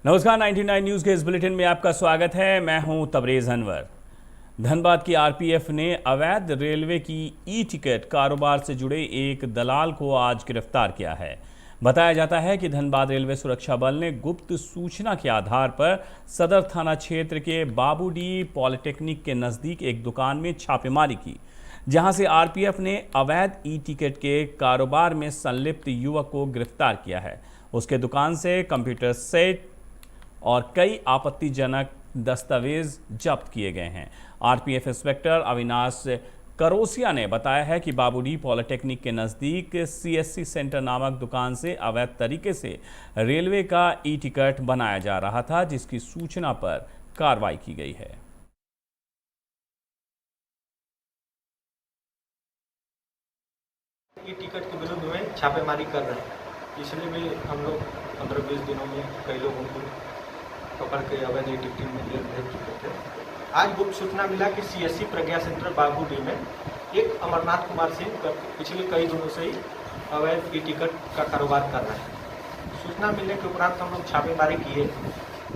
नमस्कार, 99 न्यूज़ के इस बुलेटिन में आपका स्वागत है। मैं हूं तबरेज़ अनवर। धनबाद की आरपीएफ ने अवैध रेलवे की ई टिकट कारोबार से जुड़े एक दलाल को आज गिरफ्तार किया है। बताया जाता है कि धनबाद रेलवे सुरक्षा बल ने गुप्त सूचना के आधार पर सदर थाना क्षेत्र के बाबूडी पॉलिटेक्निक के नज़दीक एक दुकान में छापेमारी की, जहां से आरपीएफ ने अवैध ई टिकट के कारोबार में संलिप्त युवक को गिरफ्तार किया है। उसके दुकान से कंप्यूटर सेट और कई आपत्तिजनक दस्तावेज जब्त किए गए हैं। आरपीएफ इंस्पेक्टर अविनाश करोसिया ने बताया है कि बाबूडी पॉलिटेक्निक के नज़दीक सीएससी सेंटर नामक दुकान से अवैध तरीके से रेलवे का ई टिकट बनाया जा रहा था, जिसकी सूचना पर कार्रवाई की गई है। ई टिकट के विरुद्ध में छापेमारी कर रहे हैं। इसलिए भी हम लोग 15-20 दिनों में कई लोगों को पकड़ के अवैध ई टिकट में भेज चुके थे। आज गुप्त सूचना मिला कि सीएससी प्रज्ञा सेंटर बाबूडी में एक अमरनाथ कुमार सिंह पिछले कई दिनों से ही अवैध ई टिकट का कारोबार कर रहे हैं। सूचना मिलने के उपरांत हम लोग छापेमारी किए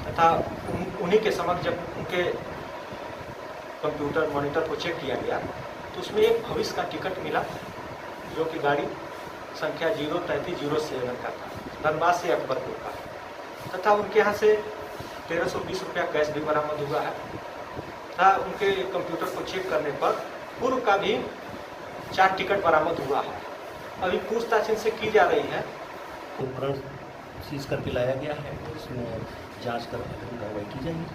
तथा उन्हीं के समक्ष जब उनके कंप्यूटर मॉनिटर को चेक किया गया तो उसमें एक भविष्य का टिकट मिला, जो कि गाड़ी संख्या 03307 का था, धनबाद से अकबरपुर का, तथा उनके यहाँ से 1320 रुपया कैश भी बरामद हुआ है तथा उनके कंप्यूटर को चेक करने पर पूर्व का भी 4 टिकट बरामद हुआ है। अभी पूछताछ इनसे की जा रही है। उपकरण सीज करके लाया गया है, इसमें जांच करके कार्रवाई की जाएगी।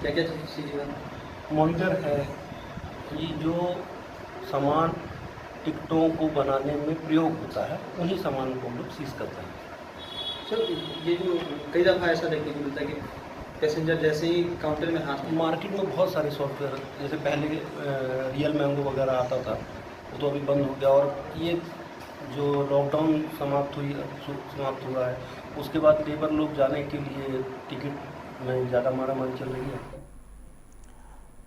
क्या क्या चीज़? मॉनिटर है, ये जो सामान टिकटों को बनाने में प्रयोग होता है, उन्हीं सामान को हम लोग सीज करते हैं। सर, ये जो कई दफ़ा ऐसा देखने को मिलता है कि पैसेंजर जैसे ही काउंटर में हाथ मार्केट में बहुत सारे सॉफ्टवेयर, जैसे पहले रियल मैंगो वगैरह आता था, वो तो अभी बंद हो गया, और ये जो लॉकडाउन समाप्त हुआ है, उसके बाद लेबर लोग जाने के लिए टिकट में ज़्यादा मारामारी चल रही है।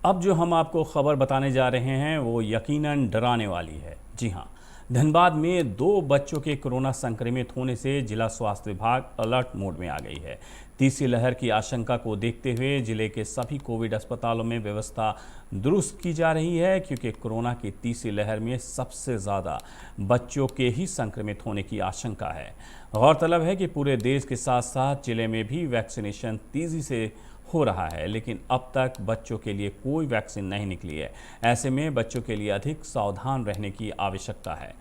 अब जो हम आपको खबर बताने जा रहे हैं वो यकीनन डराने वाली है। जी हाँ, धनबाद में 2 बच्चों के कोरोना संक्रमित होने से जिला स्वास्थ्य विभाग अलर्ट मोड में आ गई है। तीसरी लहर की आशंका को देखते हुए जिले के सभी कोविड अस्पतालों में व्यवस्था दुरुस्त की जा रही है, क्योंकि कोरोना की तीसरी लहर में सबसे ज़्यादा बच्चों के ही संक्रमित होने की आशंका है। गौरतलब है कि पूरे देश के साथ साथ जिले में भी वैक्सीनेशन तेज़ी से हो रहा है, लेकिन अब तक बच्चों के लिए कोई वैक्सीन नहीं निकली है। ऐसे में बच्चों के लिए अधिक सावधान रहने की आवश्यकता है।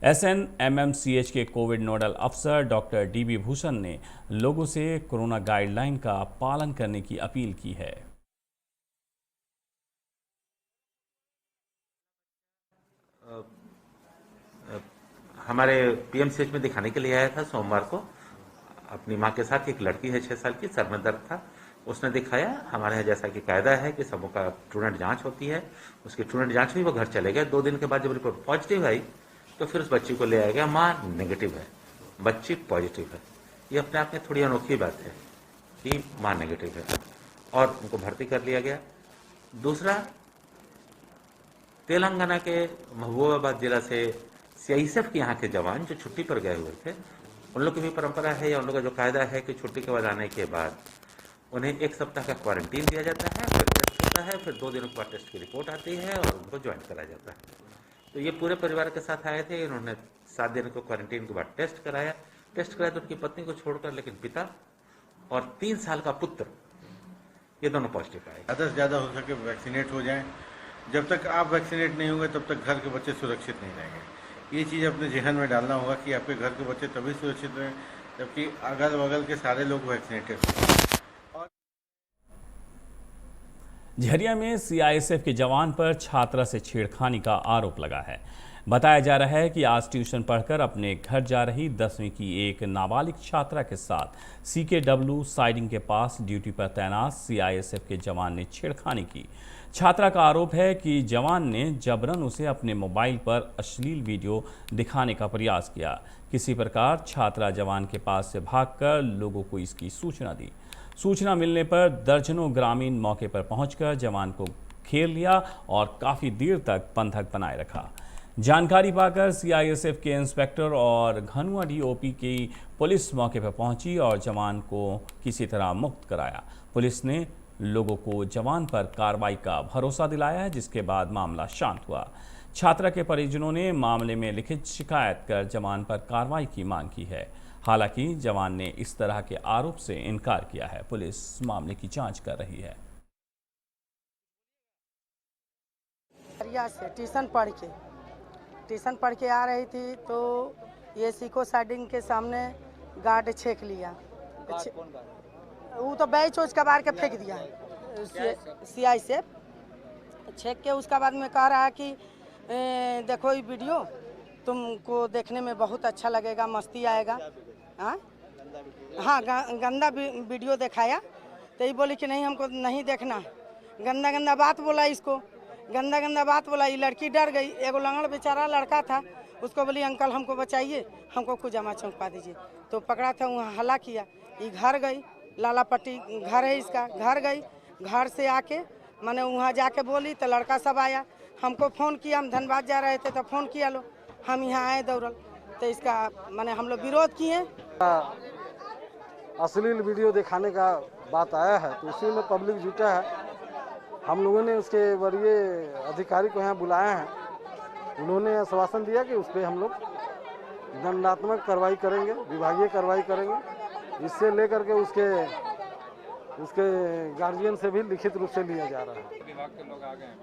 SNMMCH के कोविड नोडल अफसर डॉक्टर DB भूषण ने लोगों से कोरोना गाइडलाइन का पालन करने की अपील की है। हमारे PMCH में दिखाने के लिए आया था सोमवार को, अपनी माँ के साथ। एक लड़की है 6 साल की, सर में दर्द था, उसने दिखाया। हमारे यहाँ जैसा कि कायदा है कि सबों का ट्रूनेट जांच होती है, उसकी ट्रूनेट जांच हुई, वो घर चले गए। 2 दिन के बाद जब रिपोर्ट पॉजिटिव आई तो फिर उस बच्ची को ले आया गया। माँ नेगेटिव है, बच्ची पॉजिटिव है। ये अपने आप में थोड़ी अनोखी बात है कि माँ नेगेटिव है, और उनको भर्ती कर लिया गया। दूसरा, तेलंगाना के महबूबाबाद जिला से CISF के यहाँ के जवान जो छुट्टी पर गए हुए थे, उन लोग की भी परंपरा है या उन लोग का जो कायदा है कि छुट्टी के बाद आने के बाद उन्हें 1 सप्ताह का क्वारंटीन दिया जाता है, फिर टेस्ट होता है, फिर 2 दिनों के बाद टेस्ट की रिपोर्ट आती है और उनको ज्वाइन कराया जाता है। तो ये पूरे परिवार के साथ आए थे। इन्होंने 7 दिन को क्वारंटीन के बाद टेस्ट कराया तो उनकी पत्नी को छोड़कर, लेकिन पिता और 3 साल का पुत्र, ये दोनों पॉजिटिव आए। ज़्यादा से ज़्यादा हो सके वैक्सीनेट हो जाएं। जब तक आप वैक्सीनेट नहीं होंगे तब तक घर के बच्चे सुरक्षित नहीं रहेंगे। ये चीज़ अपने जहन में डालना होगा कि आपके घर के बच्चे तभी सुरक्षित रहें जबकि अगल बगल के सारे लोग वैक्सीनेटेड हों। झरिया में CISF के जवान पर छात्रा से छेड़खानी का आरोप लगा है। बताया जा रहा है कि आज ट्यूशन पढ़कर अपने घर जा रही 10वीं की एक नाबालिग छात्रा के साथ CKW साइडिंग के पास ड्यूटी पर तैनात CISF के जवान ने छेड़खानी की। छात्रा का आरोप है कि जवान ने जबरन उसे अपने मोबाइल पर अश्लील वीडियो दिखाने का प्रयास किया। किसी प्रकार छात्रा जवान के पास से भागकर लोगों को इसकी सूचना दी। सूचना मिलने पर दर्जनों ग्रामीण मौके पर पहुंचकर जवान को घेर लिया और काफ़ी देर तक बंधक बनाए रखा। जानकारी पाकर सीआईएसएफ के इंस्पेक्टर और घनुआ डीओपी की पुलिस मौके पर पहुंची और जवान को किसी तरह मुक्त कराया। पुलिस ने लोगों को जवान पर कार्रवाई का भरोसा दिलाया है, जिसके बाद मामला शांत हुआ। छात्रा के परिजनों ने मामले में लिखित शिकायत कर जवान पर कार्रवाई की मांग की है। हालांकि जवान ने इस तरह के आरोप से इनकार किया है। पुलिस मामले की जांच कर रही है। से ट्यूशन पढ़ के आ रही थी तो ये सीको साइडिंग के सामने गार्ड छेक लिया। वो तो बैच उसका बाहर के फेंक दिया सीआई से छेक के। उसका बाद में कह रहा है कि देखो ये वीडियो तुमको देखने में बहुत अच्छा लगेगा, मस्ती आएगा। हाँ गंदा वीडियो दिखाया तो ये बोली कि नहीं हमको नहीं देखना। गंदा गंदा बात बोला इसको, गंदा गंदा बात बोला। ये लड़की डर गई। एगो लंगड़ बेचारा लड़का था, उसको बोली अंकल हमको बचाइए, हमको खुजामा चौंका दीजिए। तो पकड़ा था, वहाँ हल्ला किया। ये घर गई, लाला पट्टी घर है इसका। घर गई, घर से आके मैंने वहाँ जाके बोली तो लड़का सब आया, हमको फ़ोन किया। हम धनबाद जा रहे थे तो फ़ोन किया लो, हम यहाँ आए दौड़ल तो इसका मैंने हम लोग विरोध किए। अश्लील वीडियो दिखाने का बात आया है तो उसी में पब्लिक जुटा है। हम लोगों ने उसके वरीय अधिकारी को यहाँ बुलाया है। उन्होंने आश्वासन दिया कि उस पर हम लोग दंडात्मक कार्रवाई करेंगे, विभागीय कार्रवाई करेंगे। इससे लेकर के उसके गार्जियन से भी लिखित रूप से लिया जा रहा है। विभाग के लोग आ गए हैं,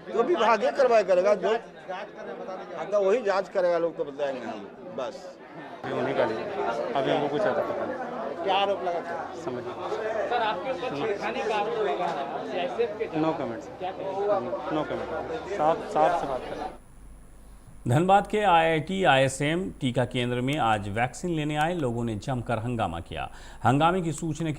जो विभागीय कार्रवाई करेगा, जो अगर वही जांच करेगा, लोग तो बताएंगे हम बस। उन्हीं का लिए अभी हमको कुछ आता पता नहीं क्या आरोप लगा था समझ सर आपके ऊपर छेड़खानी का आरोप लगा है सीआईएसएफ के। नो कमेंट्स, नो कमेंट, साफ से बात करें। धनबाद के आईआईटी आईएसएम टीका केंद्र में आज वैक्सीन लेने आए लोगों ने जमकर हंगामा किया। हंगामे की सूचना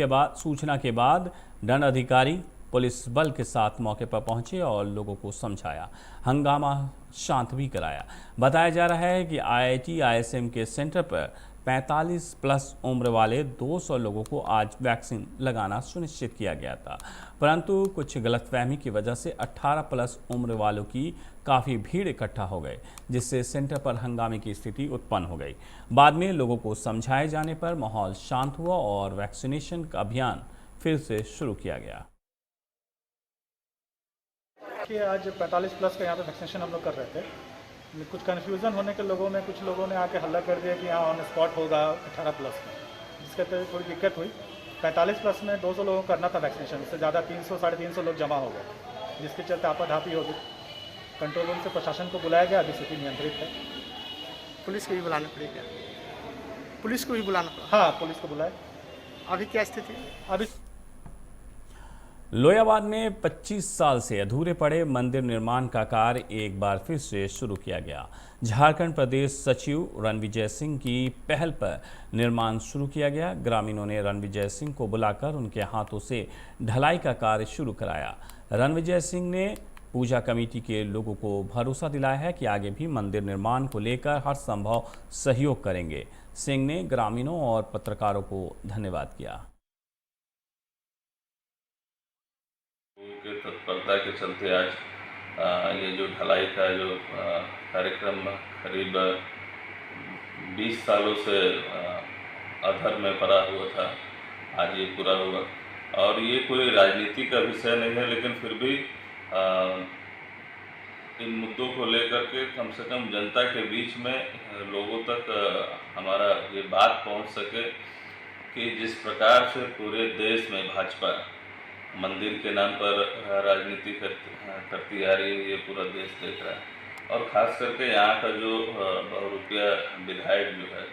के बाद दंड अधिकारी पुलिस बल के साथ मौके पर पहुंचे और लोगों को समझाया, हंगामा शांत भी कराया। बताया जा रहा है कि आईआईटी आईएसएम के सेंटर पर 45 प्लस उम्र वाले 200 लोगों को आज वैक्सीन लगाना सुनिश्चित किया गया था, परंतु कुछ गलतफहमी की वजह से 18 प्लस उम्र वालों की काफ़ी भीड़ इकट्ठा हो गए, जिससे सेंटर पर हंगामे की स्थिति उत्पन्न हो गई। बाद में लोगों को समझाए जाने पर माहौल शांत हुआ और वैक्सीनेशन का अभियान फिर से शुरू किया गया। कि आज 45 प्लस का यहाँ पे वैक्सीनेशन हम लोग कर रहे थे। कुछ कन्फ्यूज़न होने के लोगों में कुछ लोगों ने आके हल्ला कर दिया कि यहाँ ऑन स्पॉट होगा 18 प्लस में, जिसके तहत थोड़ी दिक्कत हुई। 45 प्लस में 200 लोगों को करना था वैक्सीनेशन, उससे ज़्यादा 300 साढ़े 300 लोग जमा हो गए, जिसके चलते आपाधापी हो गई। कंट्रोल रूम से प्रशासन को बुलाया गया, अभी स्थिति नियंत्रित है। पुलिस को भी बुलाना पड़ेगा, पुलिस को भी बुलाना पड़ा। हाँ पुलिस को बुलाया। अभी क्या स्थिति? अभी लोहियाबाद में 25 साल से अधूरे पड़े मंदिर निर्माण का कार्य एक बार फिर से शुरू किया गया। झारखंड प्रदेश सचिव रणविजय सिंह की पहल पर निर्माण शुरू किया गया। ग्रामीणों ने रणविजय सिंह को बुलाकर उनके हाथों से ढलाई का कार्य शुरू कराया। रणविजय सिंह ने पूजा कमेटी के लोगों को भरोसा दिलाया है कि आगे भी मंदिर निर्माण को लेकर हर संभव सहयोग करेंगे। सिंह ने ग्रामीणों और पत्रकारों को धन्यवाद किया। के तत्परता के चलते आज ये जो ढलाई का जो कार्यक्रम करीब 20 सालों से अधर में पड़ा हुआ था, आज ये पूरा हुआ। और ये कोई राजनीति का विषय नहीं है, लेकिन फिर भी इन मुद्दों को लेकर के कम से कम जनता के बीच में लोगों तक हमारा ये बात पहुंच सके कि जिस प्रकार से पूरे देश में भाजपा मंदिर के नाम पर राजनीति करती आ रही है, ये पूरा देश देख रहा है। और ख़ास करके यहाँ का जो बहुरूपिया विधायक जो है,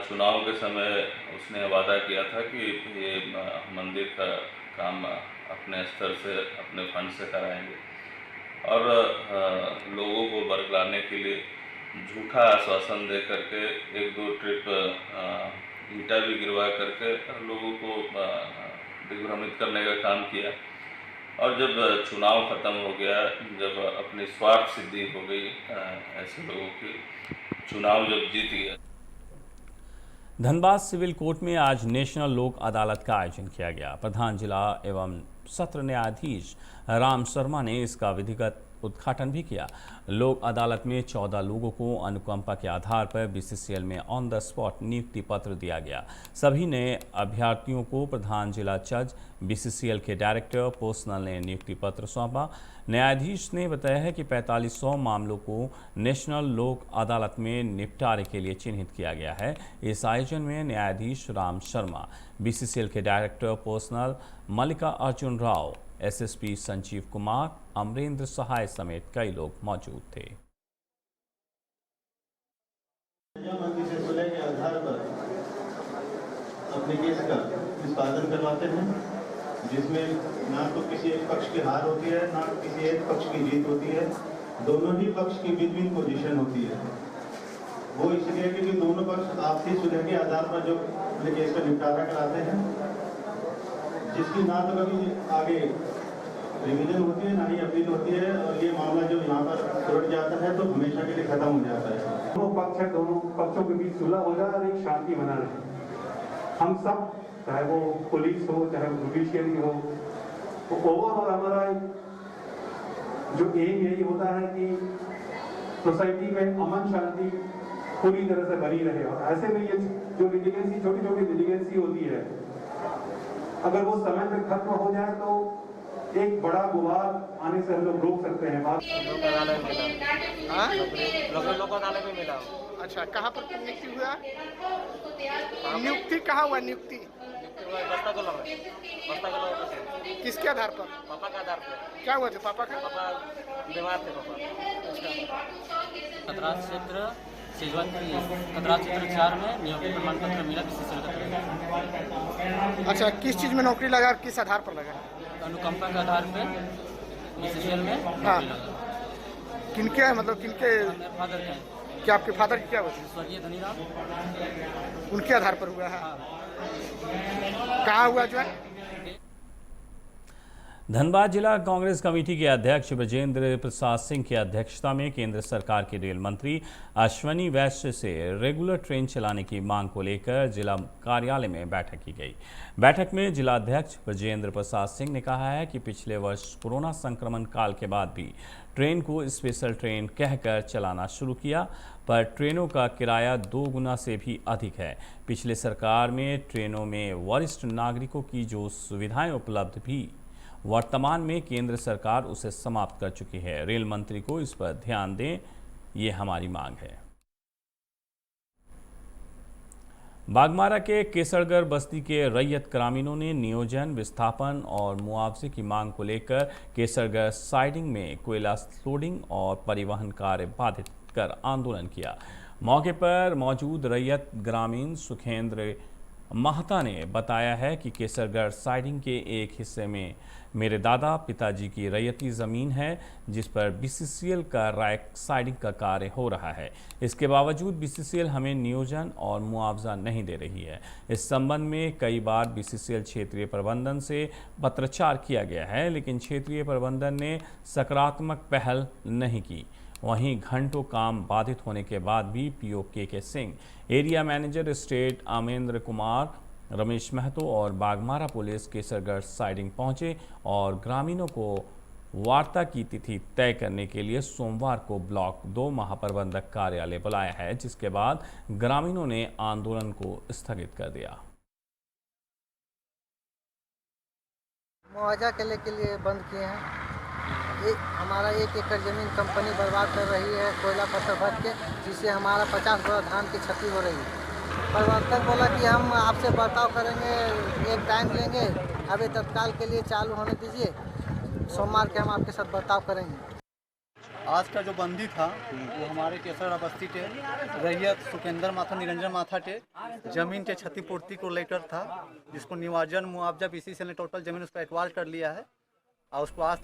चुनाव के समय उसने वादा किया था कि ये मंदिर का काम अपने स्तर से, अपने फंड से कराएंगे। और लोगों को बरगलाने के लिए झूठा आश्वासन दे करके 1-2 ट्रिप ईंटा भी गिरवा करके लोगों को दिग्भ्रमित करने का काम किया। और जब चुनाव खत्म हो गया, जब अपनी स्वार्थ सिद्धि हो गई ऐसे लोगों की, चुनाव जब जीत गया। धनबाद सिविल कोर्ट में आज नेशनल लोक अदालत का आयोजन किया गया। प्रधान जिला एवं सत्र न्यायाधीश राम शर्मा ने इसका विधिवत उद्घाटन भी किया। लोक अदालत में 14 लोगों को अनुकंपा के आधार पर बीसीसीएल में ऑन द स्पॉट नियुक्ति पत्र दिया गया। सभी नए अभ्यर्थियों को प्रधान जिला जज, बीसीसीएल के डायरेक्टर पर्सनल ने नियुक्ति पत्र सौंपा। न्यायाधीश ने बताया है कि 4500 मामलों को नेशनल लोक अदालत में निपटारे के लिए चिन्हित किया गया है। इस आयोजन में न्यायाधीश राम शर्मा, बीसीसीएल के डायरेक्टर पर्सनल मल्लिका अर्जुन राव, एसएसपी संजीव कुमार, अमरेंद्र सहाय समेत कई लोग मौजूद थे। से सुलह के आधार पर अपने केस का निष्पादन करवाते हैं, जिसमें ना तो किसी एक पक्ष की हार होती है, ना किसी एक पक्ष की जीत होती है। दोनों ही पक्ष की विन विन पोजीशन होती है। वो इसलिए क्योंकि दोनों पक्ष आपसी सुलह के आधार पर जो अपने केस का निपटारा कराते हैं, जिसकी ना तो कभी आगे रिवीजन होती है, ना ही अपील होती है, और ये मामला जो यहाँ पर सुलझ जाता है तो हमेशा के लिए खत्म हो जाता है। दोनों पक्ष है, दोनों पक्षों के बीच सुलह हो जाए और एक शांति बना रहे। हम सब, चाहे वो पुलिस हो, चाहे जुडिशियरी हो, तो ओवरऑल हमारा जो एम यही होता है कि सोसाइटी में अमन शांति पूरी तरह से बनी रहे। और ऐसे में ये जो लिटिगेंसी, छोटी छोटी लिटिगेंसी होती है, अगर वो समय पे खत्म हो जाए तो एक बड़ा विवाद आने से हम लोग रोक सकते हैं। लोक अदालत में मिला। अच्छा, कहाँ पर नियुक्ति हुआ? नियुक्ति कहाँ हुआ? नियुक्ति किसके आधार पर? पापा के आधार पर। क्या हुआ थे पापा का? पापा बीमार थे पापा। खतरा क्षेत्र खतरा क्षेत्र 4 में नियुक्ति प्रमाण पत्र मिला बीसीसीएल का। अच्छा, किस चीज में नौकरी लगा और किस आधार पर लगा? अनुकंपा के आधार पे बीसीसीएल में हाँ। नौकरी लगा। किनके है, मतलब किनके? फादर के। क्या आपके फादर की क्या हुआ? स्वर्गीय धनीराम। उनके आधार पर हुआ है। कहाँ हुआ जो है? धनबाद जिला कांग्रेस कमेटी के अध्यक्ष ब्रजेंद्र प्रसाद सिंह की अध्यक्षता में केंद्र सरकार के रेल मंत्री अश्वनी वैश्य से रेगुलर ट्रेन चलाने की मांग को लेकर जिला कार्यालय में बैठक की गई। बैठक में जिला अध्यक्ष ब्रजेंद्र प्रसाद सिंह ने कहा है कि पिछले वर्ष कोरोना संक्रमण काल के बाद भी ट्रेन को स्पेशल ट्रेन कहकर चलाना शुरू किया, पर ट्रेनों का किराया 2 गुना से भी अधिक है। पिछले सरकार में ट्रेनों में वरिष्ठ नागरिकों की जो सुविधाएं उपलब्ध भी, वर्तमान में केंद्र सरकार उसे समाप्त कर चुकी है। रेल मंत्री को इस पर ध्यान दें, ये हमारी मांग है। बागमारा के केसरगढ़ बस्ती के रैयत ग्रामीणों ने नियोजन, विस्थापन और मुआवजे की मांग को लेकर केसरगढ़ साइडिंग में कोयला लोडिंग और परिवहन कार्य बाधित कर आंदोलन किया। मौके पर मौजूद रैयत ग्रामीण सुखेंद्र महता ने बताया है कि केसरगढ़ साइडिंग के एक हिस्से में मेरे दादा पिताजी की रैयती ज़मीन है, जिस पर बीसीसीएल का रैक साइडिंग का कार्य हो रहा है। इसके बावजूद बीसीसीएल हमें नियोजन और मुआवजा नहीं दे रही है। इस संबंध में कई बार बीसीसीएल क्षेत्रीय प्रबंधन से पत्राचार किया गया है, लेकिन क्षेत्रीय प्रबंधन ने सकारात्मक पहल नहीं की। वहीं घंटों काम बाधित होने के बाद भी पीओ के Singh, area manager state Amendra Kumar, Ramesh Mahto और बागमारा पुलिस केसरगढ़ साइडिंग पहुंचे और ग्रामीणों को वार्ता की तिथि तय करने के लिए सोमवार को ब्लॉक 2 महाप्रबंधक कार्यालय बुलाया है, जिसके बाद ग्रामीणों ने आंदोलन को स्थगित कर दिया। मुआवजा के लिए बंद किए हैं। हमारा 1 एकड़ ज़मीन कंपनी बर्बाद कर रही है कोयला पत्थर भर के, जिससे हमारा 50 बोरा धान की क्षति हो रही है। प्रवर्तक बोला कि हम आपसे बर्ताव करेंगे, एक टाइम लेंगे, अभी तत्काल के लिए चालू होने दीजिए, सोमवार के हम आपके साथ बर्ताव करेंगे। आज का जो बंदी था वो हमारे केसरगढ़ बस्ती के रैयत सुखेंद्र माथा, निरंजन माथा के जमीन के क्षतिपूर्ति को लेकर था, जिसको निवाजन मुआवजा बीसीसीएल ने टोटल जमीन उसका एक्वायर कर लिया है और उसको आज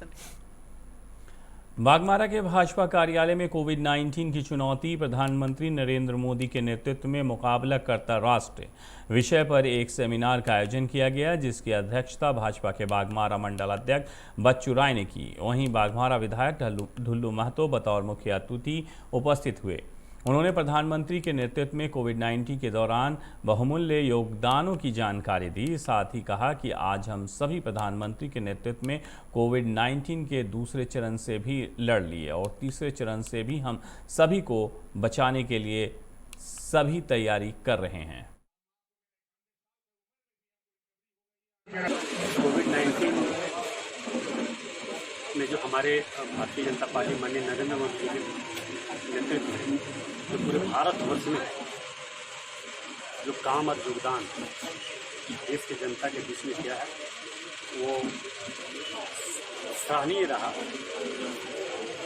बागमारा के भाजपा कार्यालय में कोविड-19 की चुनौती, प्रधानमंत्री नरेंद्र मोदी के नेतृत्व में मुकाबला करता राष्ट्र विषय पर एक सेमिनार का आयोजन किया गया, जिसकी अध्यक्षता भाजपा के बागमारा मंडल अध्यक्ष बच्चू राय ने की। वहीं बागमारा विधायक ढुल्लू महतो बतौर मुख्य अतिथि उपस्थित हुए। उन्होंने प्रधानमंत्री के नेतृत्व में कोविड-19 के दौरान बहुमूल्य योगदानों की जानकारी दी। साथ ही कहा कि आज हम सभी प्रधानमंत्री के नेतृत्व में कोविड-19 के दूसरे चरण से भी लड़ लिए और तीसरे चरण से भी हम सभी को बचाने के लिए सभी तैयारी कर रहे हैं। कोविड-19 में जो हमारे भारतीय जनता पार्टी माननीय नरेंद्र मोदी के नेतृत्व में जो पूरे भारतवर्ष में जो काम और योगदान देश की जनता के बीच में किया है वो सराहनीय रहा।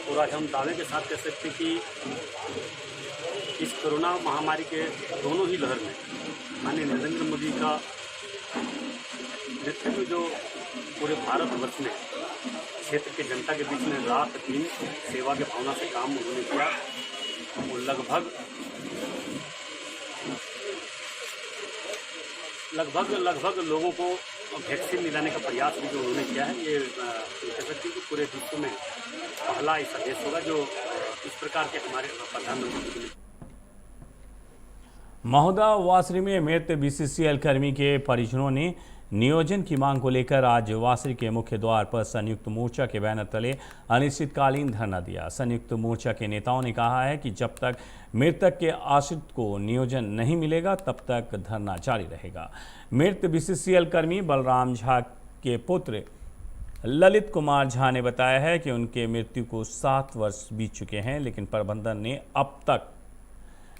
और आज हम दावे के साथ कह सकते कि इस कोरोना महामारी के दोनों ही लहर में माननीय नरेंद्र मोदी का नेतृत्व जो पूरे भारतवर्ष में क्षेत्र के जनता के बीच में रात दिन सेवा के भावना से काम उन्होंने किया। वो लगभग लोगों को वैक्सीन दिलाने का प्रयास भी जो उन्होंने किया है, ये कह सकते हैं कि पूरे विश्व में पहला ऐसा देश होगा जो इस प्रकार के हमारे प्रधानमंत्री। महोदा वासरी में मृत बीसीसीएल कर्मी के परिजनों ने नियोजन की मांग को लेकर आज वासरी के मुख्य द्वार पर संयुक्त मोर्चा के बैनर तले अनिश्चितकालीन धरना दिया। संयुक्त मोर्चा के नेताओं ने कहा है कि जब तक मृतक के आश्रित को नियोजन नहीं मिलेगा तब तक धरना जारी रहेगा। मृत बीसीसीएल कर्मी बलराम झा के पुत्र ललित कुमार झा ने बताया है कि उनके मृत्यु को 7 वर्ष बीत चुके हैं, लेकिन प्रबंधन ने अब तक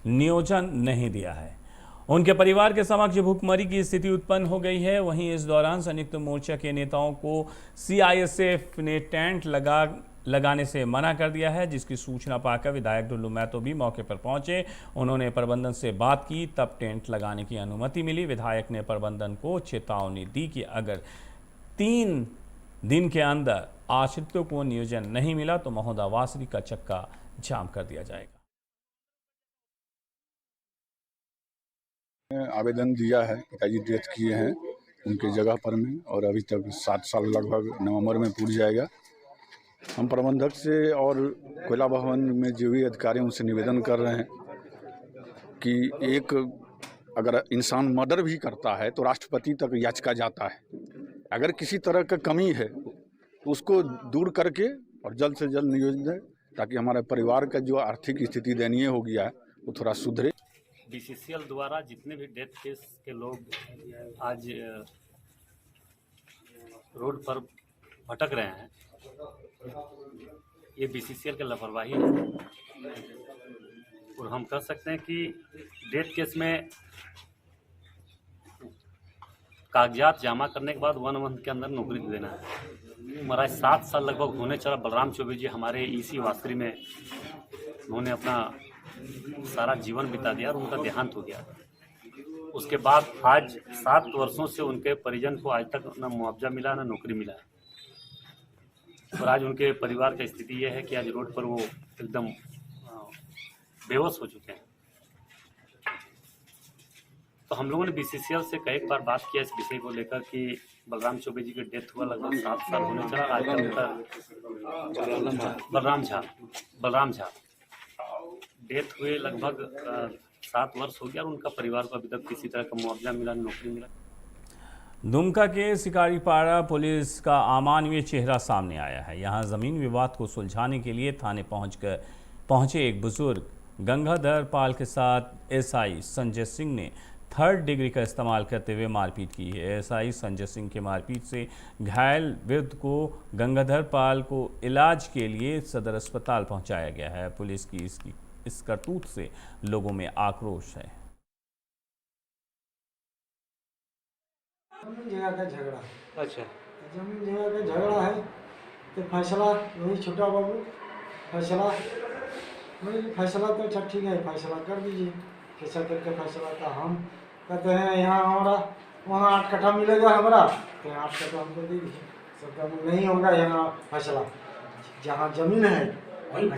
नियोजन नहीं दिया है। उनके परिवार के समक्ष भूखमरी की स्थिति उत्पन्न हो गई है। वहीं इस दौरान संयुक्त मोर्चा के नेताओं को सीआईएसएफ ने टेंट लगाने से मना कर दिया है, जिसकी सूचना पाकर विधायक डुल्लू महतो भी मौके पर पहुंचे। उन्होंने प्रबंधन से बात की, तब टेंट लगाने की अनुमति मिली। विधायक ने प्रबंधन को चेतावनी दी कि अगर 3 दिन के अंदर आश्रितों को नियोजन नहीं मिला तो महोदा वासरी का चक्का जाम कर दिया जाएगा। आवेदन दिया है, पिताजी डेथ किए हैं उनके जगह पर में, और अभी तक 7 साल लगभग नवंबर में पूरी जाएगा। हम प्रबंधक से और कोयला भवन में जो भी अधिकारी उनसे निवेदन कर रहे हैं कि एक अगर इंसान मर्डर भी करता है तो राष्ट्रपति तक याचिका जाता है। अगर किसी तरह का कमी है तो उसको दूर करके और जल्द से जल्द नियोजित है, ताकि हमारे परिवार का जो आर्थिक स्थिति दयनीय हो गया है वो थोड़ा सुधरे। बीसीसीएल द्वारा जितने भी डेथ केस के लोग आज रोड पर भटक रहे हैं, ये बीसीसीएल की लापरवाही है। और हम कह सकते हैं कि डेथ केस में कागजात जमा करने के बाद 1 मंथ के अंदर नौकरी देना है। हमारा 7 साल लगभग होने चला। बलराम चौबे जी हमारे ईसी वासरी में उन्होंने अपना सारा जीवन बिता दिया और उनका देहांत हो गया। उसके बाद आज 7 वर्षों से उनके परिजन को आज तक ना मुआवजा मिला ना नौकरी मिला। और आज उनके परिवार की स्थिति यह है कि आज रोड पर वो एकदम बेहोश हो चुके हैं। तो हम लोगों ने बीसीसीएल से कई बार बात किया इस विषय को लेकर कि बलराम चौबे जी की डेथ हुआ लगभग 7 साल होने चला। आज तक बलराम झा डेथ हुए लगभग 7 वर्ष हो गया और उनका परिवार को अभी तक किसी तरह का मुआवजा मिला, नौकरी मिला। दुमका के शिकारीपाड़ा पुलिस का अमानवीय चेहरा सामने आया है। यहां जमीन विवाद को सुलझाने के लिए थाने पहुंचे एक बुजुर्ग गंगाधर पाल के साथ एसआई संजय सिंह ने 3rd डिग्री का इस्तेमाल करते हुए मारपीट की है। एसआई संजय सिंह के मारपीट से घायल वृद्ध को गंगाधर पाल को इलाज के लिए सदर अस्पताल पहुंचाया गया है। पुलिस की इस करतूत से लोगों में आक्रोश है। जमीन जगह का झगड़ा। अच्छा, जमीन जगह का झगड़ा है तो फैसला वही छोटा बाबू फैसला तो अच्छा ठीक है, फैसला कर दीजिए। कैसा करके फैसला का हम कहते हैं यहाँ हमारा वहाँ 8 कट्ठा मिलेगा हमारा, तो 8 कट्ठा हमको दे दीजिए। सब नहीं होगा यहाँ फैसला, जहाँ जमीन है वहीं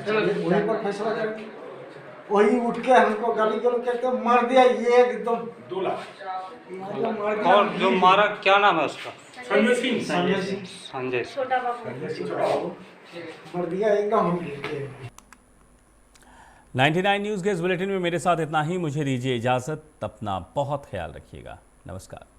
पर फैसला कर। वही उठ के हमको गाली गलौज करके मार दिया। ये एकदम 2 लाख। और जो मारा क्या नाम है उसका? संजय सिंह। संजय छोटा बाबू मर दिया एकदम। 99 न्यूज़ के इस बुलेटिन में मेरे साथ इतना ही। मुझे दीजिए इजाज़त। अपना बहुत ख्याल रखिएगा। नमस्कार।